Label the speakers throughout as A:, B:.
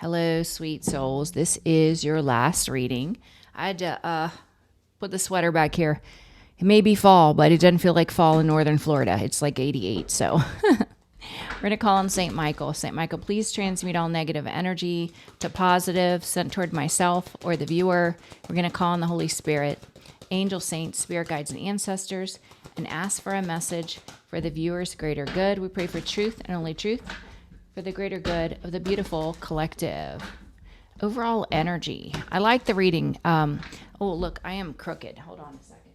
A: Hello, sweet souls. This is your last reading. I had to put the sweater back here. It may be fall, but it doesn't feel like fall in northern Florida. It's like 88, so we're going to call on St. Michael. St. Michael, please transmute all negative energy to positive, sent toward myself or the viewer. We're going to call on the Holy Spirit, angel, saints, spirit guides, and ancestors, and ask for a message for the viewer's greater good. We pray for truth and only truth, for the greater good of the beautiful collective. Overall energy. I like the reading. Oh, look, I am crooked. Hold on a second.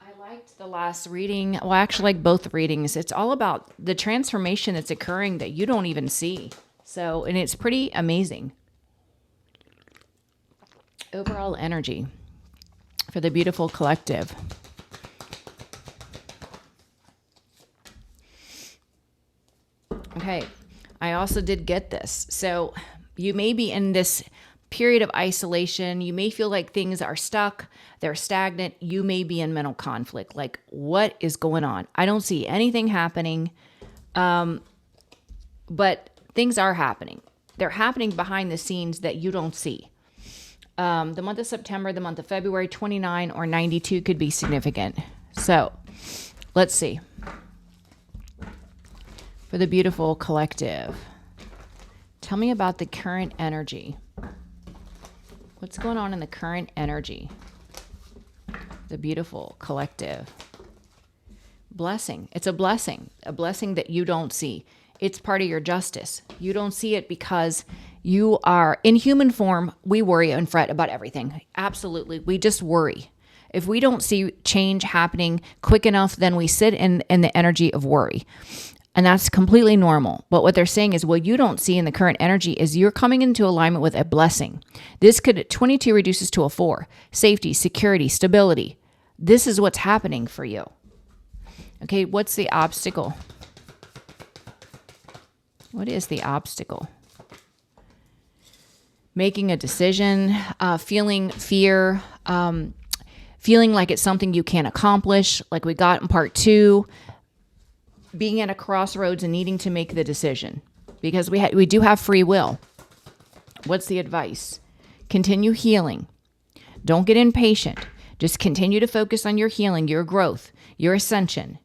A: I liked the last reading. Well, I actually like both readings. It's all about the transformation that's occurring that you don't even see. So, and it's pretty amazing. Overall energy for the beautiful collective. Okay, I also did get this. So you may be in this period of isolation. You may feel like things are stuck, they're stagnant. You may be in mental conflict. Like, what is going on? I don't see anything happening, but things are happening. They're happening behind the scenes that you don't see. The month of September, the month of February, 29 or 92 could be significant. So let's see. For the beautiful collective, tell me about the current energy. What's going on in the current energy? The beautiful collective. Blessing. It's a blessing that you don't see. It's part of your justice. You don't see it because you are in human form. We worry and fret about everything. Absolutely. We just worry. If we don't see change happening quick enough, then we sit in the energy of worry. And that's completely normal. But what they're saying is what you don't see in the current energy is you're coming into alignment with a blessing. This could, 22 reduces to a 4. Safety, security, stability. This is what's happening for you. Okay, what's the obstacle? What is the obstacle? Making a decision, feeling fear, feeling like it's something you can't accomplish, like we got in part 2. Being at a crossroads and needing to make the decision because we do have free will. What's the advice? Continue healing. Don't get impatient. Just continue to focus on your healing, your growth, your ascension,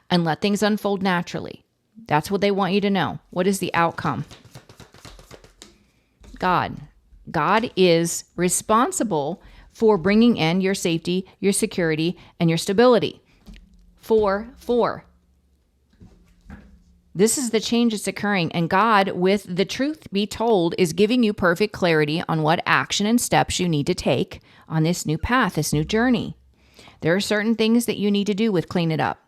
A: and let things unfold naturally. That's what they want you to know. What is the outcome? God. God is responsible for bringing in your safety, your security, and your stability. 4. This is the change that's occurring, and God, with the truth be told, is giving you perfect clarity on what action and steps you need to take on this new path, this new journey. There are certain things that you need to do with clean it up.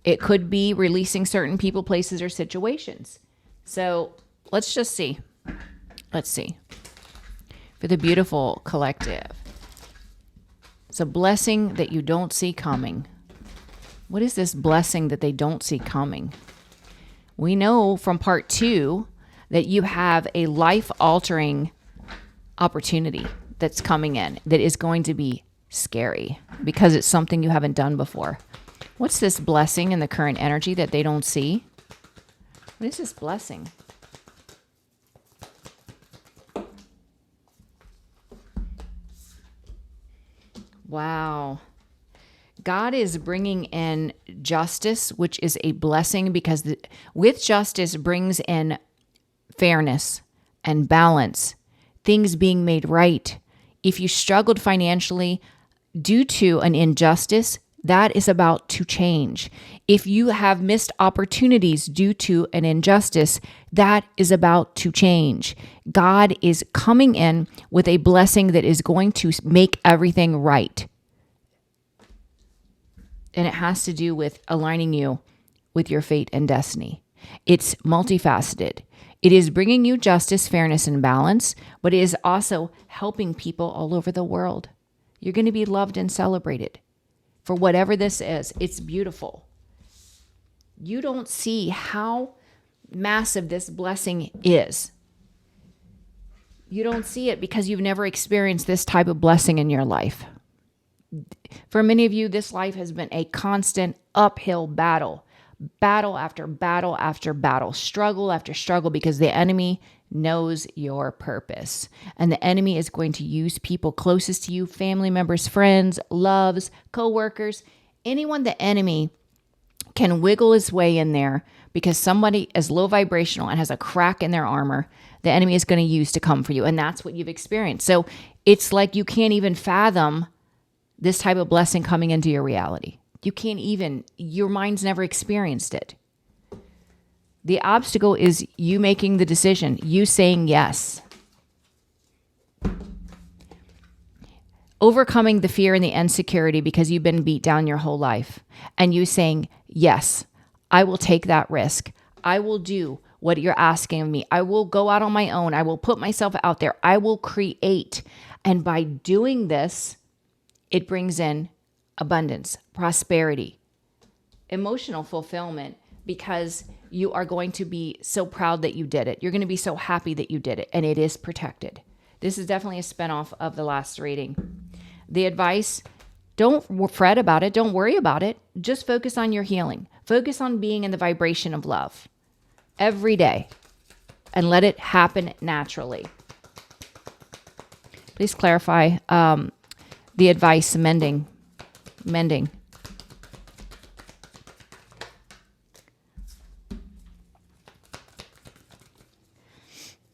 A: It could be releasing certain people, places, or situations. So let's just see. Let's see. For the beautiful collective. It's a blessing that you don't see coming. What is this blessing that they don't see coming? We know from part 2 that you have a life-altering opportunity that's coming in that is going to be scary because it's something you haven't done before. What's this blessing in the current energy that they don't see? What is this blessing? Wow. God is bringing in justice, which is a blessing because with justice brings in fairness and balance, things being made right. If you struggled financially due to an injustice, that is about to change. If you have missed opportunities due to an injustice, that is about to change. God is coming in with a blessing that is going to make everything right. And it has to do with aligning you with your fate and destiny. It's multifaceted. It is bringing you justice, fairness, and balance, but it is also helping people all over the world. You're going to be loved and celebrated for whatever this is. It's beautiful. You don't see how massive this blessing is. You don't see it because you've never experienced this type of blessing in your life. For many of you, this life has been a constant uphill battle, battle after battle after battle, struggle after struggle, because the enemy knows your purpose. And the enemy is going to use people closest to you, family members, friends, loves, coworkers, anyone the enemy can wiggle his way in there because somebody is low vibrational and has a crack in their armor, the enemy is going to use to come for you. And that's what you've experienced. So it's like you can't even fathom this type of blessing coming into your reality. You can't even, your mind's never experienced it. The obstacle is you making the decision, you saying yes. Overcoming the fear and the insecurity because you've been beat down your whole life. And you saying, yes, I will take that risk. I will do what you're asking of me. I will go out on my own. I will put myself out there. I will create. And by doing this, it brings in abundance, prosperity, emotional fulfillment, because you are going to be so proud that you did it. You're going to be so happy that you did it, and it is protected. This is definitely a spinoff of the last reading. The advice, don't fret about it. Don't worry about it. Just focus on your healing. Focus on being in the vibration of love every day and let it happen naturally. Please clarify the advice, mending.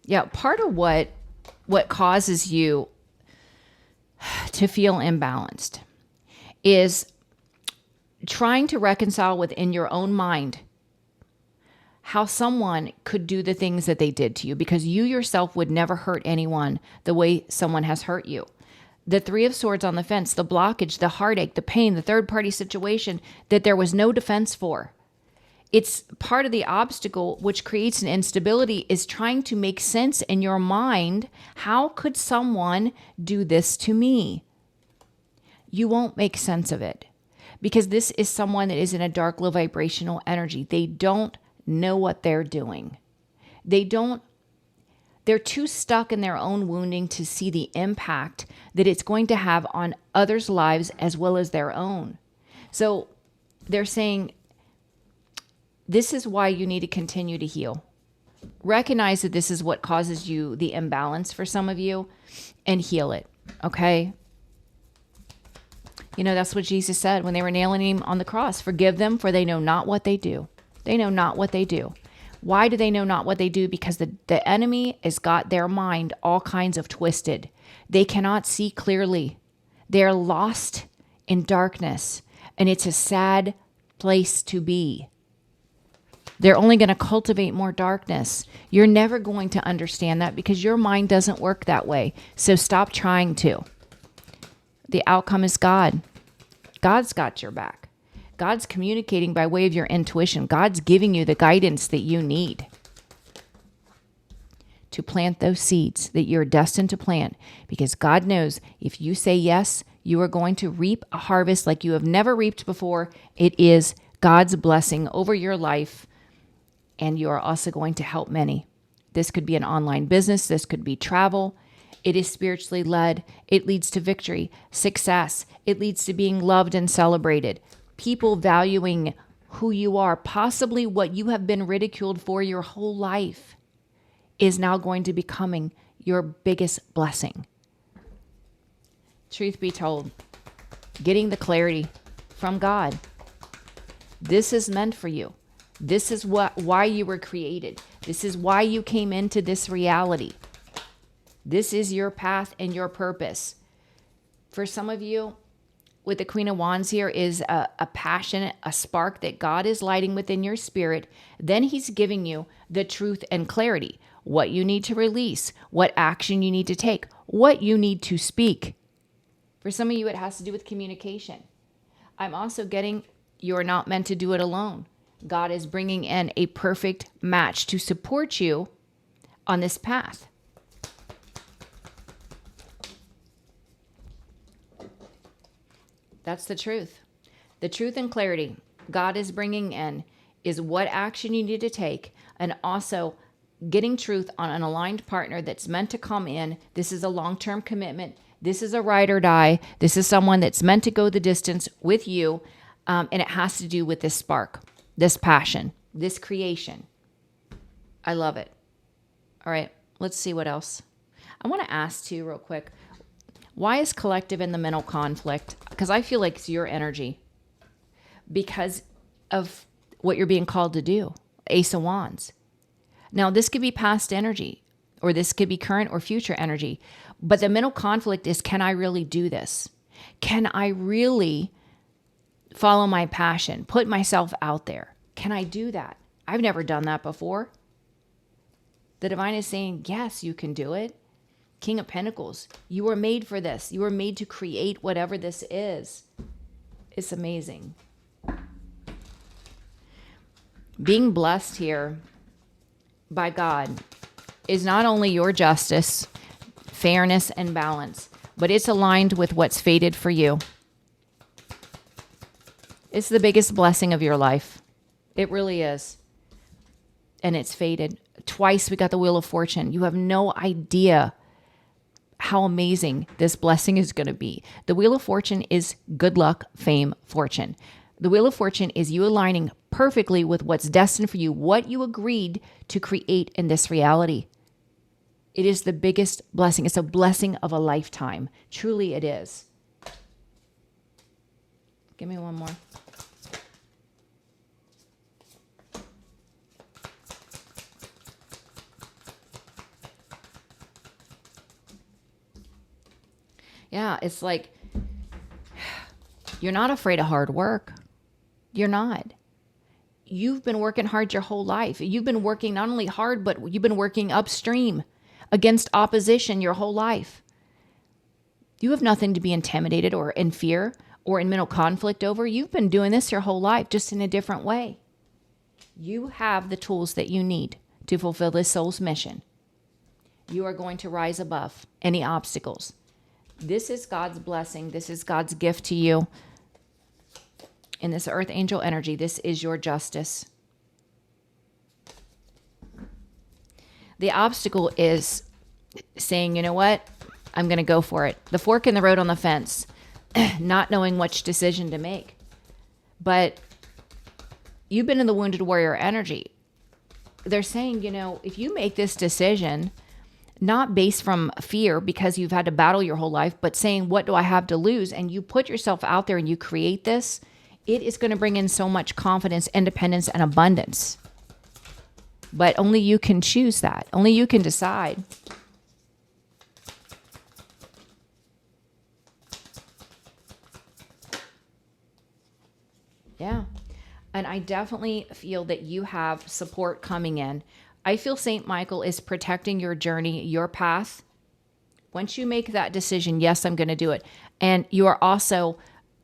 A: Yeah, part of what causes you to feel imbalanced is trying to reconcile within your own mind how someone could do the things that they did to you, because you yourself would never hurt anyone the way someone has hurt you. The Three of Swords on the fence, the blockage, the heartache, the pain, the third-party situation that there was no defense for. It's part of the obstacle which creates an instability, is trying to make sense in your mind. How could someone do this to me? You won't make sense of it, because this is someone that is in a dark, low vibrational energy. They don't know what they're doing. They're too stuck in their own wounding to see the impact that it's going to have on others' lives as well as their own. So they're saying, this is why you need to continue to heal. Recognize that this is what causes you the imbalance for some of you, and heal it, okay? You know, that's what Jesus said when they were nailing him on the cross. Forgive them, for they know not what they do. They know not what they do. Why do they know not what they do? Because the enemy has got their mind all kinds of twisted. They cannot see clearly. They're lost in darkness, and it's a sad place to be. They're only going to cultivate more darkness. You're never going to understand that because your mind doesn't work that way. So stop trying to. The outcome is God. God's got your back. God's communicating by way of your intuition. God's giving you the guidance that you need to plant those seeds that you're destined to plant, because God knows if you say yes, you are going to reap a harvest like you have never reaped before. It is God's blessing over your life, and you are also going to help many. This could be an online business. This could be travel. It is spiritually led. It leads to victory, success. It leads to being loved and celebrated. People valuing who you are, possibly what you have been ridiculed for your whole life, is now going to becoming your biggest blessing. Truth be told, getting the clarity from God. This is meant for you. This is why you were created. This is why you came into this reality. This is your path and your purpose. For some of you, with the Queen of Wands here, is a passion, a spark that God is lighting within your spirit. Then he's giving you the truth and clarity, what you need to release, what action you need to take, what you need to speak. For some of you, it has to do with communication. I'm also getting, you're not meant to do it alone. God is bringing in a perfect match to support you on this path. That's the truth. The truth and clarity God is bringing in is what action you need to take, and also getting truth on an aligned partner that's meant to come in. This is a long-term commitment. This is a ride or die. This is someone that's meant to go the distance with you, and it has to do with this spark. this passion, this creation. I love it. All right, let's see what else. I want to ask too real quick, why is collective in the mental conflict? Because I feel like it's your energy because of what you're being called to do. Ace of Wands. Now, this could be past energy, or this could be current or future energy. But the mental conflict is, can I really do this? Can I really follow my passion, put myself out there? Can I do that? I've never done that before. The divine is saying, yes, you can do it. King of Pentacles, you were made for this. You were made to create whatever this is. It's amazing. Being blessed here by God is not only your justice, fairness, and balance, but it's aligned with what's fated for you. It's the biggest blessing of your life. It really is. And it's fated. Twice we got the Wheel of Fortune. You have no idea how amazing this blessing is going to be. The Wheel of Fortune is good luck, fame, fortune. The Wheel of Fortune is you aligning perfectly with what's destined for you, what you agreed to create in this reality. It is the biggest blessing. It's a blessing of a lifetime. Truly it is. Give me one more. Yeah, it's like you're not afraid of hard work. You're not. You've been working hard your whole life. You've been working not only hard, but you've been working upstream against opposition your whole life. You have nothing to be intimidated or in fear or in mental conflict over. You've been doing this your whole life, just in a different way. You have the tools that you need to fulfill this soul's mission. You are going to rise above any obstacles. This is God's blessing. This is God's gift to you. In this earth angel energy, this is your justice. The obstacle is saying, you know what? I'm going to go for it. The fork in the road on the fence, not knowing which decision to make. But you've been in the wounded warrior energy. They're saying, you know, if you make this decision, not based from fear because you've had to battle your whole life, but saying, what do I have to lose? And you put yourself out there and you create this, it is going to bring in so much confidence, independence, and abundance. But only you can choose that. Only you can decide. Yeah. And I definitely feel that you have support coming in. I feel St. Michael is protecting your journey, your path. Once you make that decision, yes, I'm going to do it. And you are also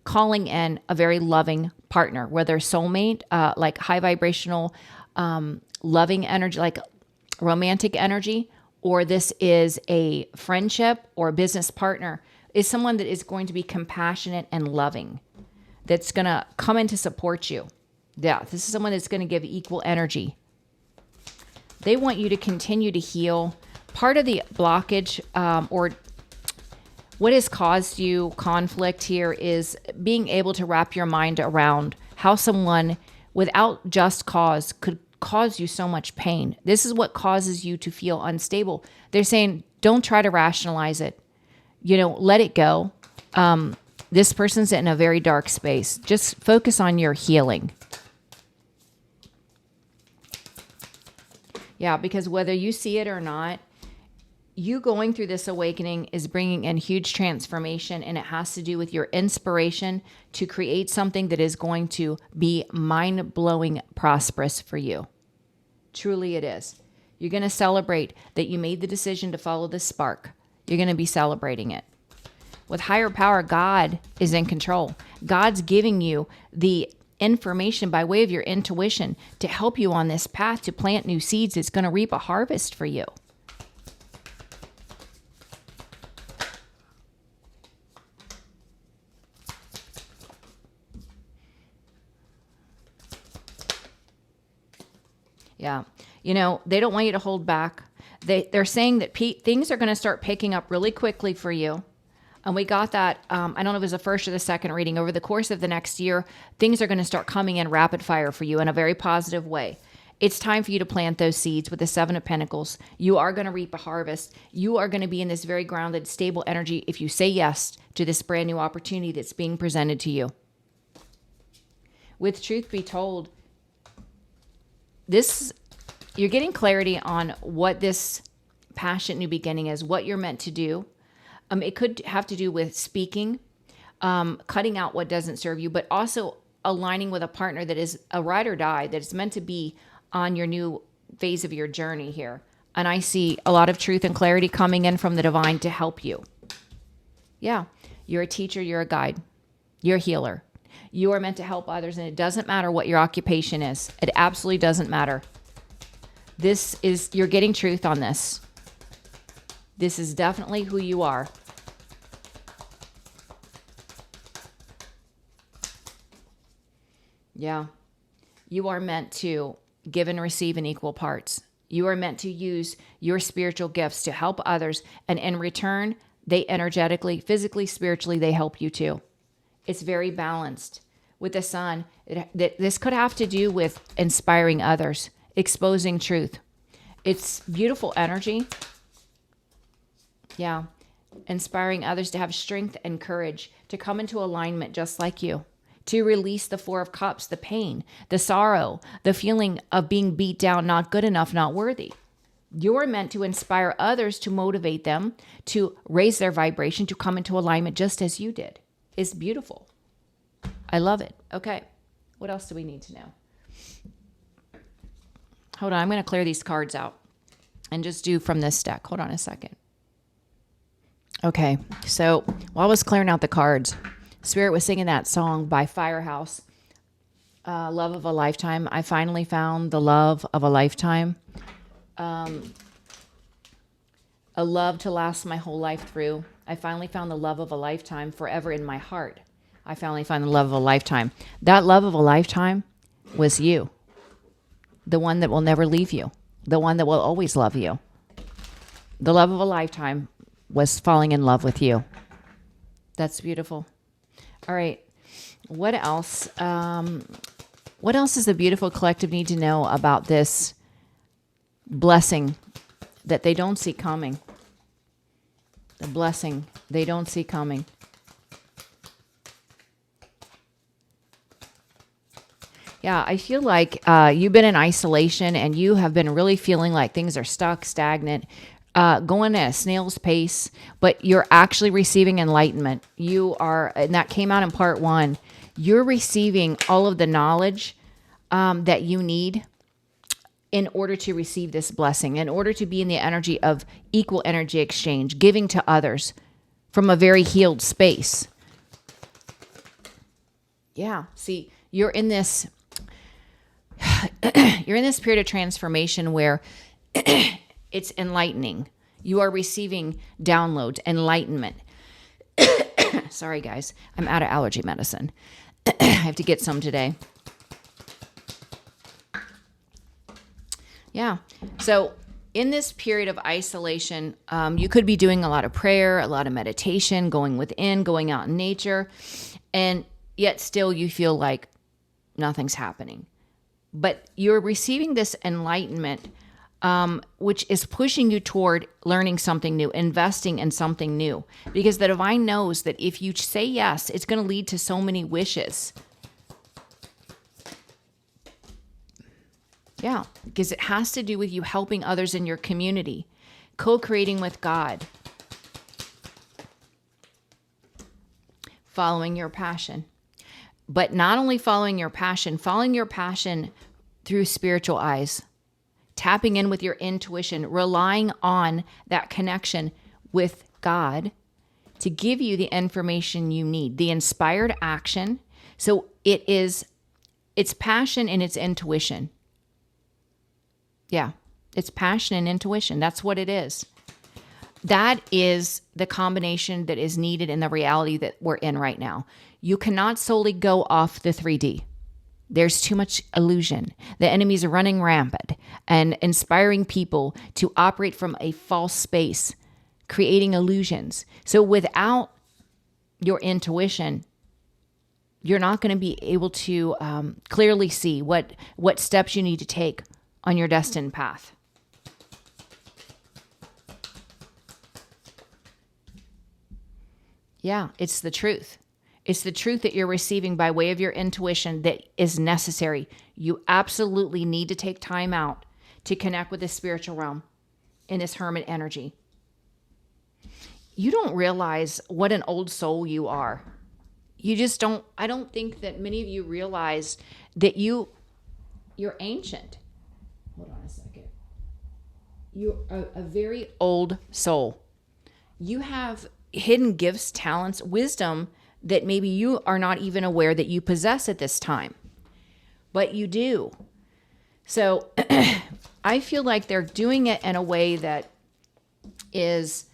A: calling in a very loving partner, whether soulmate, like high vibrational, loving energy, like romantic energy, or this is a friendship or a business partner, is someone that is going to be compassionate and loving, that's going to come in to support you. Yeah, this is someone that's going to give equal energy. They want you to continue to heal. Part of the blockage or what has caused you conflict here is being able to wrap your mind around how someone without just cause could cause you so much pain. This is what causes you to feel unstable. They're saying, don't try to rationalize it. You know, let it go. This person's in a very dark space. Just focus on your healing. Yeah, because whether you see it or not, you going through this awakening is bringing in huge transformation, and it has to do with your inspiration to create something that is going to be mind-blowing prosperous for you. Truly it is. You're going to celebrate that you made the decision to follow the spark. You're going to be celebrating it. With higher power, God is in control. God's giving you the information by way of your intuition to help you on this path to plant new seeds. It's going to reap a harvest for you. Yeah. You know, they don't want you to hold back. They're saying that things are going to start picking up really quickly for you. And we got that, I don't know if it was the first or the second reading. Over the course of the next year, things are going to start coming in rapid fire for you in a very positive way. It's time for you to plant those seeds with the Seven of Pentacles. You are going to reap a harvest. You are going to be in this very grounded, stable energy if you say yes to this brand new opportunity that's being presented to you. With truth be told, you're getting clarity on what this passionate new beginning is, what you're meant to do. It could have to do with speaking, cutting out what doesn't serve you, but also aligning with a partner that is a ride or die, that is meant to be on your new phase of your journey here. And I see a lot of truth and clarity coming in from the divine to help you. Yeah, you're a teacher, you're a guide, you're a healer. You are meant to help others, and it doesn't matter what your occupation is. It absolutely doesn't matter. You're getting truth on this. This is definitely who you are. Yeah. You are meant to give and receive in equal parts. You are meant to use your spiritual gifts to help others, and in return, they energetically, physically, spiritually, they help you too. It's very balanced. With the sun, this could have to do with inspiring others, exposing truth. It's beautiful energy. Yeah. Inspiring others to have strength and courage, to come into alignment just like you, to release the Four of Cups, the pain, the sorrow, the feeling of being beat down, not good enough, not worthy. You're meant to inspire others, to motivate them, to raise their vibration, to come into alignment just as you did. It's beautiful. I love it. Okay. What else do we need to know? Hold on. I'm going to clear these cards out and just do from this deck. Hold on a second. Okay. So while I was clearing out the cards, Spirit was singing that song by Firehouse, Love of a Lifetime. I finally found the love of a lifetime. A love to last my whole life through. I finally found the love of a lifetime, forever in my heart. I finally found the love of a lifetime. That love of a lifetime was you. The one that will never leave you. The one that will always love you. The love of a lifetime was falling in love with you. That's beautiful. All right. What else? What else does the beautiful collective need to know about this blessing that they don't see coming? The blessing they don't see coming. Yeah, I feel like you've been in isolation and you have been really feeling like things are stuck, stagnant, going at a snail's pace, but you're actually receiving enlightenment. You are, and that came out in part 1, you're receiving all of the knowledge that you need in order to receive this blessing, in order to be in the energy of equal energy exchange, giving to others from a very healed space. Yeah, see, you're in this period of transformation where it's enlightening. You are receiving downloads, enlightenment. Sorry, guys. I'm out of allergy medicine. I have to get some today. Yeah. So in this period of isolation, you could be doing a lot of prayer, a lot of meditation, going within, going out in nature, and yet still you feel like nothing's happening. But you're receiving this enlightenment, which is pushing you toward learning something new, investing in something new. Because the divine knows that if you say yes, it's going to lead to so many wishes. Yeah, because it has to do with you helping others in your community, co-creating with God, following your passion. But not only following your passion through spiritual eyes, tapping in with your intuition, relying on that connection with God to give you the information you need, the inspired action. So it's passion and it's intuition. Yeah, it's passion and intuition. That's what it is. That is the combination that is needed in the reality that we're in right now. You cannot solely go off the 3D. There's too much illusion. The enemies are running rampant and inspiring people to operate from a false space, creating illusions. So without your intuition, you're not going to be able to clearly see what steps you need to take on your destined path. Yeah, it's the truth. It's the truth that you're receiving by way of your intuition that is necessary. You absolutely need to take time out to connect with the spiritual realm in this hermit energy. You don't realize what an old soul you are. You just don't. I don't think that many of you realize that you're ancient. Hold on a second. You're a very old soul. You have hidden gifts, talents, wisdom that maybe you are not even aware that you possess at this time, but you do. So I feel like they're doing it in a way that is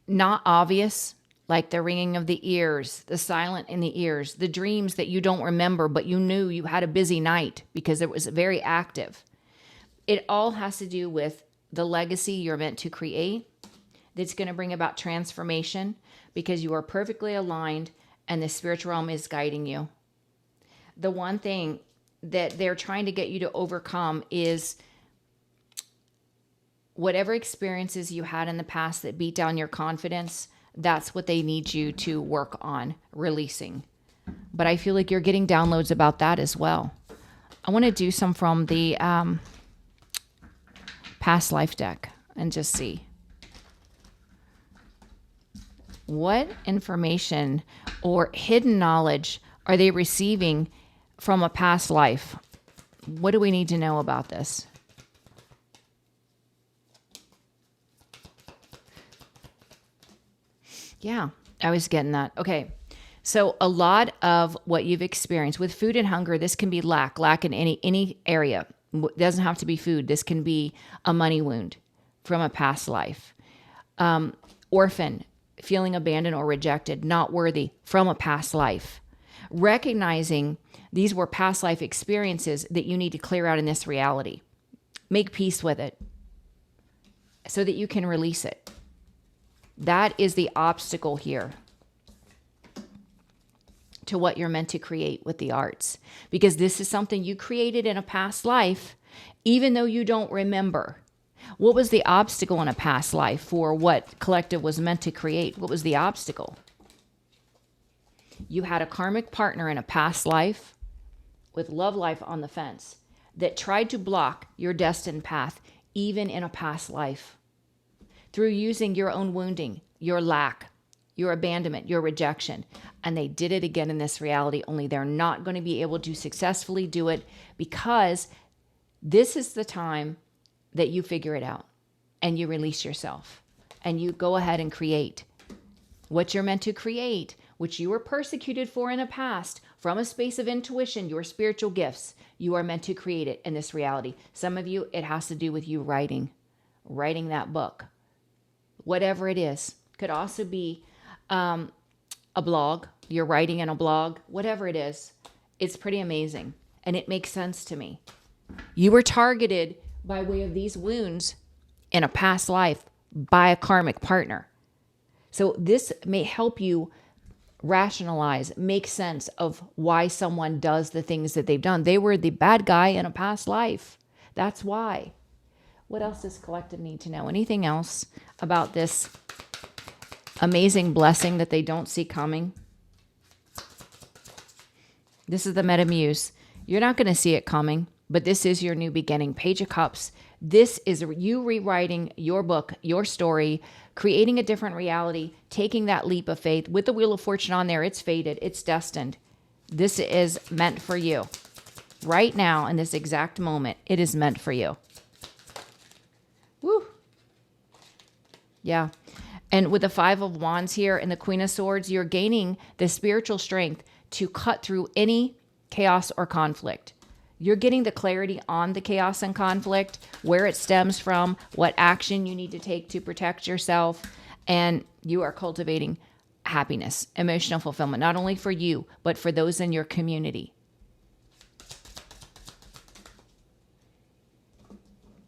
A: not obvious, like the ringing of the ears, the silent in the ears, the dreams that you don't remember, but you knew you had a busy night because it was very active. It all has to do with the legacy you're meant to create that's going to bring about transformation because you are perfectly aligned and the spiritual realm is guiding you. The one thing that they're trying to get you to overcome is whatever experiences you had in the past that beat down your confidence. That's what they need you to work on releasing. But I feel like you're getting downloads about that as well. I want to do some from the past life deck and just see what information or hidden knowledge are they receiving from a past life. What do we need to know about this? Yeah, I was getting that. Okay. So a lot of what you've experienced with food and hunger, this can be lack in any area. It doesn't have to be food. This can be a money wound from a past life. Orphan, feeling abandoned or rejected, not worthy from a past life. Recognizing these were past life experiences that you need to clear out in this reality. Make peace with it so that you can release it. That is the obstacle here to what you're meant to create with the arts. Because this is something you created in a past life, even though you don't remember. What was the obstacle in a past life for what collective was meant to create? What was the obstacle? You had a karmic partner in a past life with love life on the fence that tried to block your destined path, even in a past life, through using your own wounding, your lack, your abandonment, your rejection. And they did it again in this reality, only they're not going to be able to successfully do it because this is the time that you figure it out and you release yourself and you go ahead and create what you're meant to create, which you were persecuted for in the past from a space of intuition, your spiritual gifts. You are meant to create it in this reality. Some of you, it has to do with you writing that book. Whatever it is. Could also be a blog. You're writing in a blog. Whatever it is. It's pretty amazing. And it makes sense to me. You were targeted by way of these wounds in a past life by a karmic partner. So this may help you rationalize, make sense of why someone does the things that they've done. They were the bad guy in a past life. That's why. What else does collective need to know? Anything else about this amazing blessing that they don't see coming? This is the Metamuse. You're not going to see it coming, but this is your new beginning. Page of Cups. This is you rewriting your book, your story, creating a different reality, taking that leap of faith. With the Wheel of Fortune on there, it's fated, it's destined. This is meant for you. Right now, in this exact moment, it is meant for you. Woo. Yeah. And with the Five of Wands here and the Queen of Swords, you're gaining the spiritual strength to cut through any chaos or conflict. You're getting the clarity on the chaos and conflict, where it stems from, what action you need to take to protect yourself, and you are cultivating happiness, emotional fulfillment, not only for you, but for those in your community.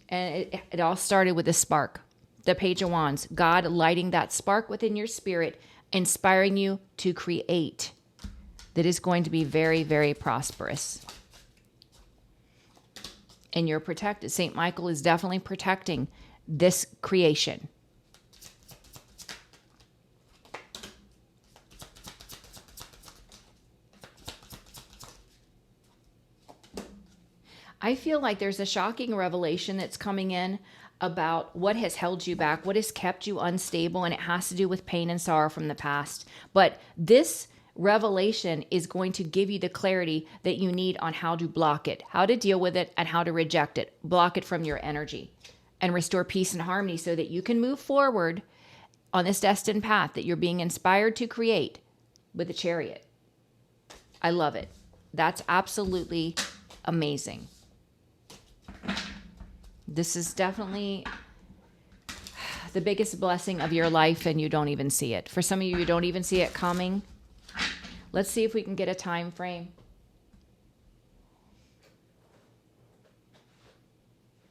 A: And it all started with a spark, the Page of Wands, God lighting that spark within your spirit inspiring you to create, that is going to be very, very prosperous. And you're protected. St. Michael is definitely protecting this creation. I feel like there's a shocking revelation that's coming in about what has held you back, what has kept you unstable, and it has to do with pain and sorrow from the past. But this revelation is going to give you the clarity that you need on how to block it, how to deal with it, and how to reject it. Block it from your energy and restore peace and harmony so that you can move forward on this destined path that you're being inspired to create with the Chariot. I love it. That's absolutely amazing. This is definitely the biggest blessing of your life, and you don't even see it. For some of you, you don't even see it coming. Let's see if we can get a time frame.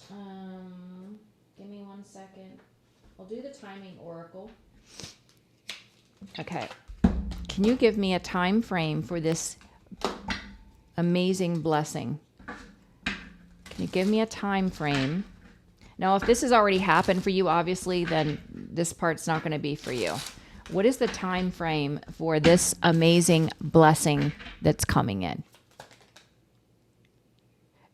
A: Give me 1 second. I'll do the timing oracle. Okay. Can you give me a time frame for this amazing blessing? Can you give me a time frame? Now, if this has already happened for you, obviously, then this part's not going to be for you. What is the time frame for this amazing blessing that's coming in?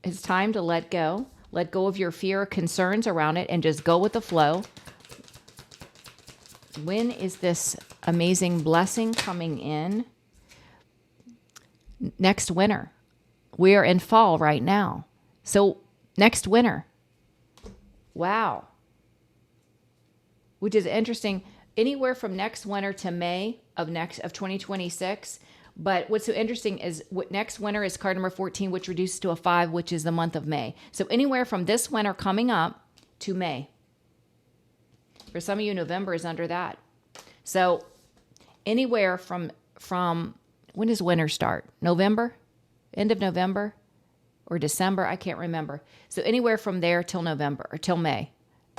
A: It's time to let go. Let go of your fear or concerns around it and just go with the flow. When is this amazing blessing coming in? Next winter. We are in fall right now. So next winter. Wow. Which is interesting. Anywhere from next winter to May of 2026. But what's so interesting is next winter is card number 14, which reduces to a 5, which is the month of May. So anywhere from this winter coming up to May. For some of you, November is under that. So anywhere from when does winter start? November? End of November? Or December? I can't remember. So anywhere from there till November or till May.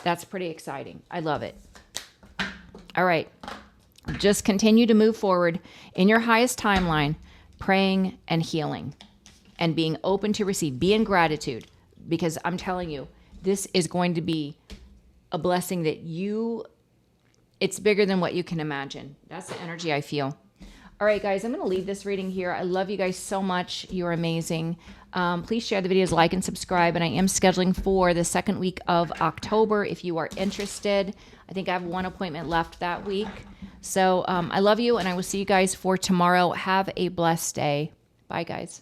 A: That's pretty exciting. I love it. All right. Just continue to move forward in your highest timeline, praying and healing and being open to receive. Be in gratitude, because I'm telling you, this is going to be a blessing that it's bigger than what you can imagine. That's the energy I feel. All right, guys, I'm going to leave this reading here. I love you guys so much. You're amazing. Please share the videos, like, and subscribe. And I am scheduling for the second week of October if you are interested. I think I have one appointment left that week. So I love you, and I will see you guys for tomorrow. Have a blessed day. Bye, guys.